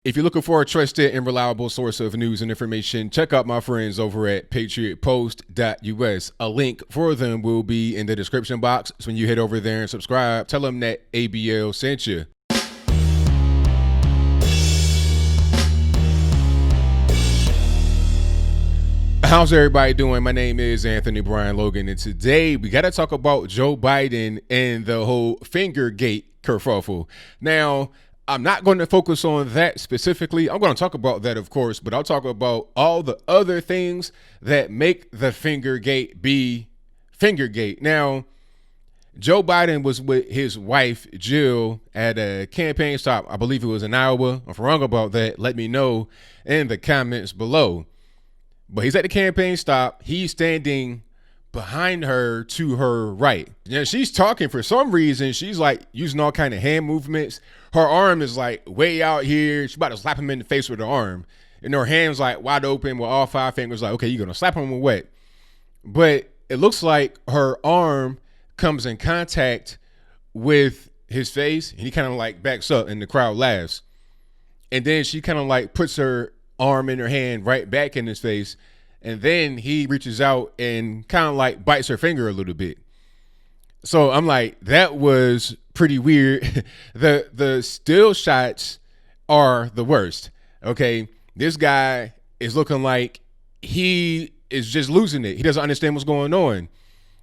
If you're looking for a trusted and reliable source of news and information, check out my friends over at patriotpost.us. A link for them will be in the description box. So when you head over there and subscribe, tell them that ABL sent you. How's everybody doing? My name is Anthony Brian Logan, and today we got to talk about Joe Biden and the whole Fingergate kerfuffle. Now, I'm not going to focus on that specifically. I'm going to talk about that, of course, but I'll talk about all the other things that make the Fingergate be Fingergate. Now, Joe Biden was with his wife, Jill, at a campaign stop. I believe it was in Iowa. If I'm wrong about that, let me know in the comments below. But he's at the campaign stop. He's standing behind her to her right. Now she's talking. For some reason, she's like using all kind of hand movements. Her arm is like way out here. She's about to slap him in the face with her arm. And her hand's like wide open with all five fingers like, okay, you're going to slap him with what? But it looks like her arm comes in contact with his face. And he kind of like backs up and the crowd laughs. And then she kind of like puts her arm in her hand right back in his face. And then he reaches out and kind of like bites her finger a little bit. So I'm like, that was pretty weird. The still shots are the worst. Okay. This guy is looking like he is just losing it. He doesn't understand what's going on.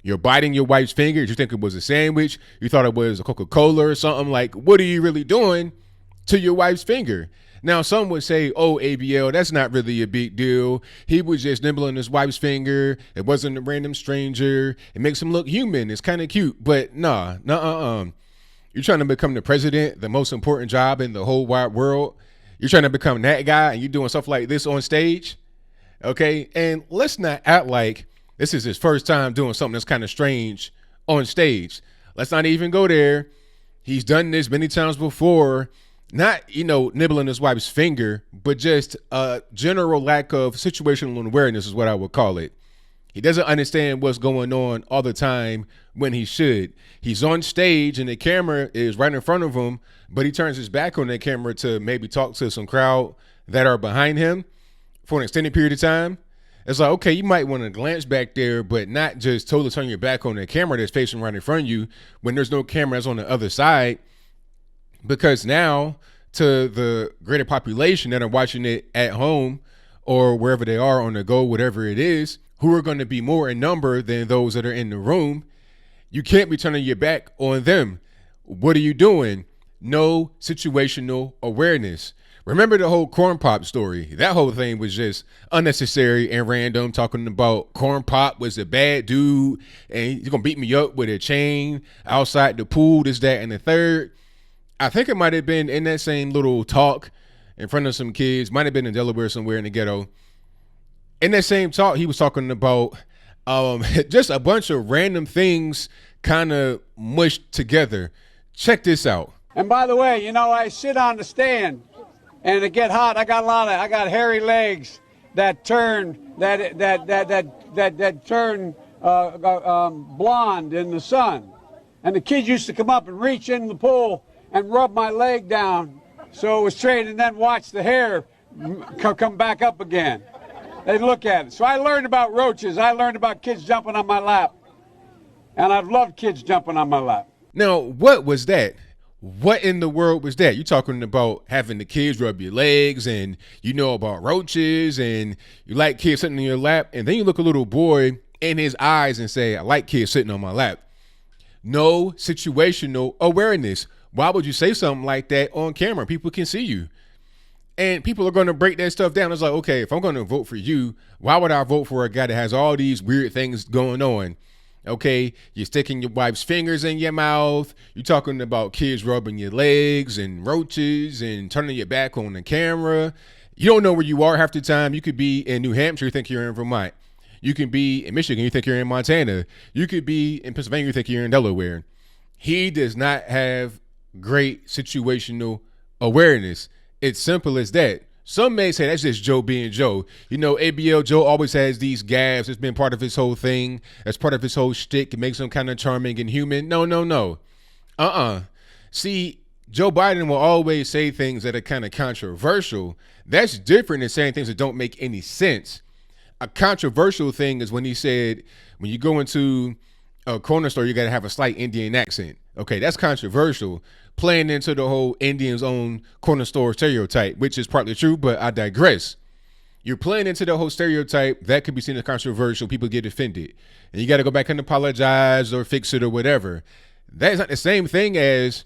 You're biting your wife's finger. You think it was a sandwich. You thought it was a Coca-Cola or something. Like, what are you really doing to your wife's finger? Now, some would say, oh, ABL, that's not really a big deal. He was just nibbling his wife's finger. It wasn't a random stranger. It makes him look human. It's kind of cute. But nah. You're trying to become the president, the most important job in the whole wide world. You're trying to become that guy, and you're doing stuff like this on stage. Okay? And let's not act like this is his first time doing something that's kind of strange on stage. Let's not even go there. He's done this many times before. Not, nibbling his wife's finger, but just a general lack of situational awareness is what I would call it. He doesn't understand what's going on all the time when he should. He's on stage and the camera is right in front of him, but he turns his back on that camera to maybe talk to some crowd that are behind him for an extended period of time. It's like, okay, you might want to glance back there, but not just totally turn your back on the camera that's facing right in front of you when there's no cameras on the other side. Because now, to the greater population that are watching it at home or wherever they are on the go, whatever it is, who are going to be more in number than those that are in the room, you can't be turning your back on them. What are you doing? No situational awareness. Remember the whole corn pop story? That whole thing was just unnecessary and random, talking about corn pop was a bad dude and he's going to beat me up with a chain outside the pool, this, that, and the third. I think it might have been in that same little talk in front of some kids, might have been in Delaware somewhere in the ghetto. In that same talk, he was talking about just a bunch of random things kind of mushed together. Check this out. And by the way, I sit on the stand and it get hot. I got hairy legs that turn blonde in the sun. And the kids used to come up and reach in the pool and rub my leg down so it was straight and then watch the hair come back up again. They'd look at it. So I learned about roaches. I learned about kids jumping on my lap. And I've loved kids jumping on my lap. Now, what was that? What in the world was that? You're talking about having the kids rub your legs and you know about roaches and you like kids sitting in your lap. And then you look a little boy in his eyes and say, I like kids sitting on my lap. No situational awareness. Why would you say something like that on camera? People can see you. And people are going to break that stuff down. It's like, okay, if I'm going to vote for you, why would I vote for a guy that has all these weird things going on? Okay, you're sticking your wife's fingers in your mouth. You're talking about kids rubbing your legs and roaches and turning your back on the camera. You don't know where you are half the time. You could be in New Hampshire, you think you're in Vermont. You can be in Michigan, you think you're in Montana. You could be in Pennsylvania, you think you're in Delaware. He does not have great situational awareness. It's simple as that. Some may say that's just Joe being Joe. ABL Joe always has these gaffes. It's been part of his whole thing. That's part of his whole shtick. It makes him kind of charming and human. No. See, Joe Biden will always say things that are kind of controversial. That's different than saying things that don't make any sense. A controversial thing is when he said, when you go into a corner store, you got to have a slight Indian accent. Okay, that's controversial. Playing into the whole Indians own corner store stereotype, which is partly true, but I digress. You're playing into the whole stereotype that could be seen as controversial. People get offended, and you got to go back and apologize or fix it or whatever. That is not the same thing as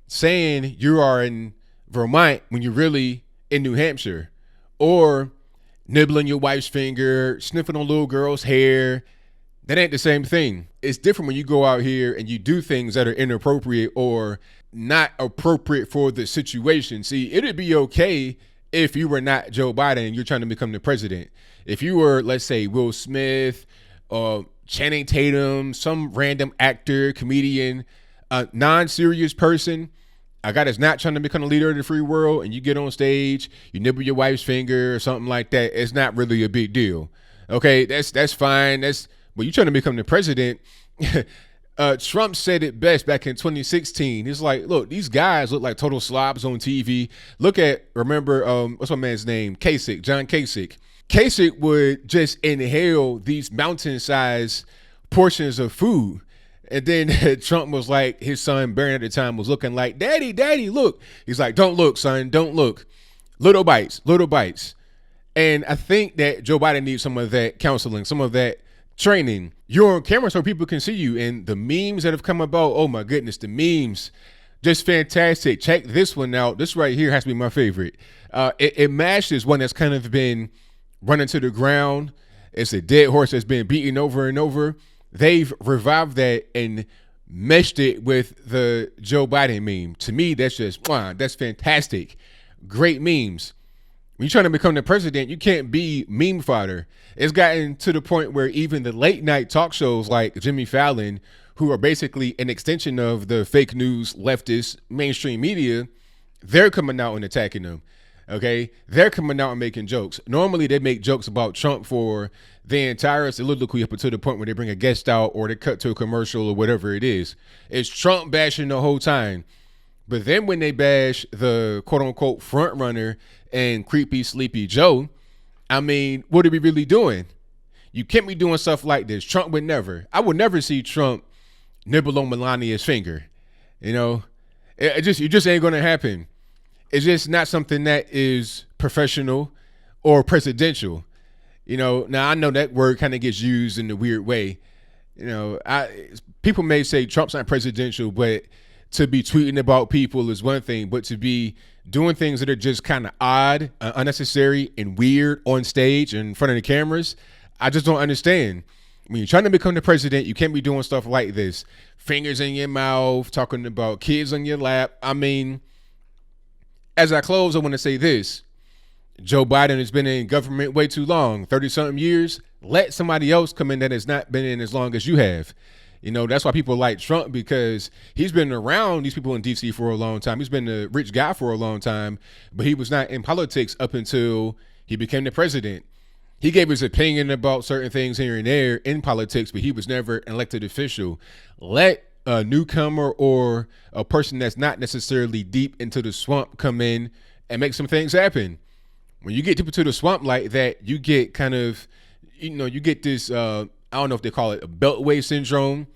saying you are in Vermont when you're really in New Hampshire, or nibbling your wife's finger, sniffing on little girl's hair. That ain't the same thing. It's different when you go out here and you do things that are inappropriate or not appropriate for the situation. See, it'd be okay if you were not Joe Biden and you're trying to become the president. If you were, let's say, Will Smith, Channing Tatum, some random actor, comedian, a non-serious person, a guy that's not trying to become a leader of the free world, and you get on stage, you nibble your wife's finger or something like that, it's not really a big deal. Okay, that's fine. But you're trying to become the president. Trump said it best back in 2016. He's like, look, these guys look like total slobs on TV. Remember, what's my man's name? Kasich, John Kasich. Kasich would just inhale these mountain-sized portions of food. And then Trump was like, his son, Barron at the time, was looking like, Daddy, look. He's like, don't look, son, don't look. Little bites. And I think that Joe Biden needs some of that counseling, some of that training. You're on camera so people can see you. And the memes that have come about, oh my goodness, the memes, just fantastic. Check this one out. This right here has to be my favorite. It matches one that's kind of been running to the ground. It's a dead horse that's been beaten over and over. They've revived that and meshed it with the Joe Biden meme. To me, that's just, wow, that's fantastic. Great memes. When you're trying to become the president, you can't be meme fodder. It's gotten to the point where even the late night talk shows like Jimmy Fallon, who are basically an extension of the fake news, leftist, mainstream media, they're coming out and attacking them. Okay, they're coming out and making jokes. Normally, they make jokes about Trump for the entire soliloquy up until the point where they bring a guest out or they cut to a commercial or whatever it is. It's Trump bashing the whole time. But then when they bash the quote unquote front runner and creepy sleepy Joe, I mean, what are we really doing? You can't be doing stuff like this. Trump would never. I would never see Trump nibble on Melania's finger. You know, it just ain't going to happen. It's just not something that is professional or presidential. You know, now I know that word kind of gets used in a weird way. You know, people may say Trump's not presidential, but to be tweeting about people is one thing, but to be doing things that are just kind of odd, unnecessary, and weird on stage in front of the cameras, I just don't understand. When you're trying to become the president, you can't be doing stuff like this. Fingers in your mouth, talking about kids on your lap. I mean, as I close, I want to say this. Joe Biden has been in government way too long, 30-something years. Let somebody else come in that has not been in as long as you have. You know, that's why people like Trump, because he's been around these people in D.C. for a long time. He's been a rich guy for a long time, but he was not in politics up until he became the president. He gave his opinion about certain things here and there in politics, but he was never an elected official. Let a newcomer or a person that's not necessarily deep into the swamp come in and make some things happen. When you get people to the swamp like that, you get kind of, you know, you get this, I don't know if they call it a beltway syndrome.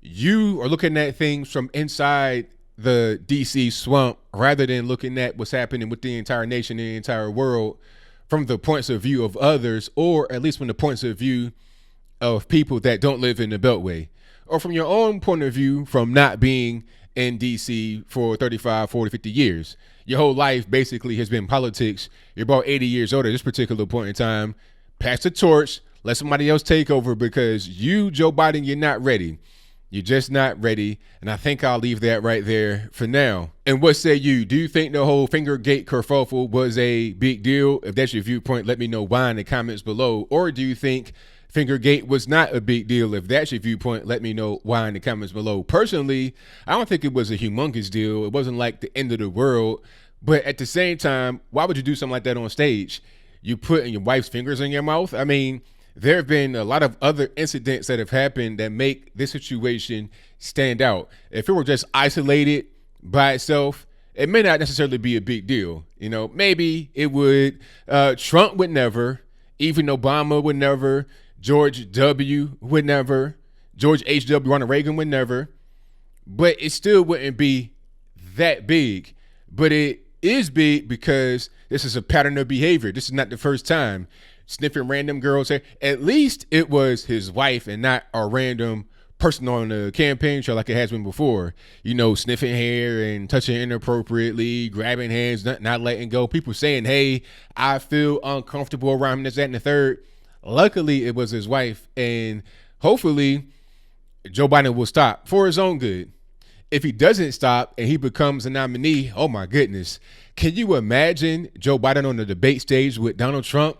You are looking at things from inside the DC swamp rather than looking at what's happening with the entire nation and the entire world from the points of view of others, or at least from the points of view of people that don't live in the beltway, or from your own point of view from not being in DC for 35, 40, 50 years. Your whole life basically has been politics. You're about 80 years old at this particular point in time. Pass the torch. Let somebody else take over, because you, Joe Biden, you're not ready. You're just not ready. And I think I'll leave that right there for now. And what say you? Do you think the whole Fingergate kerfuffle was a big deal? If that's your viewpoint, let me know why in the comments below. Or do you think Fingergate was not a big deal? If that's your viewpoint, let me know why in the comments below. Personally, I don't think it was a humongous deal. It wasn't like the end of the world. But at the same time, why would you do something like that on stage? You putting your wife's fingers in your mouth? I mean, there have been a lot of other incidents that have happened that make this situation stand out. If it were just isolated by itself, it may not necessarily be a big deal. You know, maybe it would. Trump would never. Even Obama would never. George W. would never. George H.W. Ronald Reagan would never. But it still wouldn't be that big. But it is big because this is a pattern of behavior. This is not the first time. Sniffing random girls' hair. At least it was his wife and not a random person on the campaign trail like it has been before. You know, sniffing hair and touching inappropriately, grabbing hands, not letting go. People saying, hey, I feel uncomfortable around this, that, and the third. Luckily, it was his wife. And hopefully, Joe Biden will stop for his own good. If he doesn't stop and he becomes a nominee, oh my goodness. Can you imagine Joe Biden on the debate stage with Donald Trump?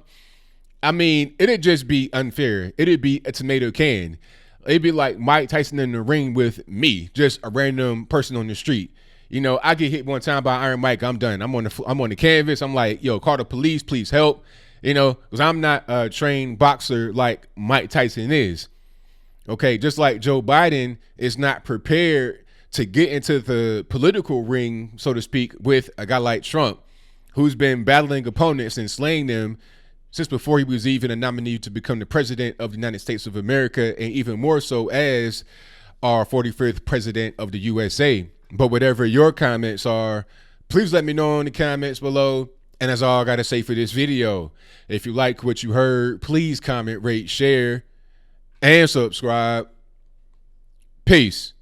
I mean, it'd just be unfair. It'd be a tomato can. It'd be like Mike Tyson in the ring with me, just a random person on the street. You know, I get hit one time by Iron Mike, I'm done. I'm on the canvas. I'm like, yo, call the police, please help. You know, because I'm not a trained boxer like Mike Tyson is. Okay, just like Joe Biden is not prepared to get into the political ring, so to speak, with a guy like Trump, who's been battling opponents and slaying them since before he was even a nominee to become the president of the United States of America, and even more so as our 45th president of the USA. But whatever your comments are, please let me know in the comments below. And that's all I got to say for this video. If you like what you heard, please comment, rate, share, and subscribe. Peace.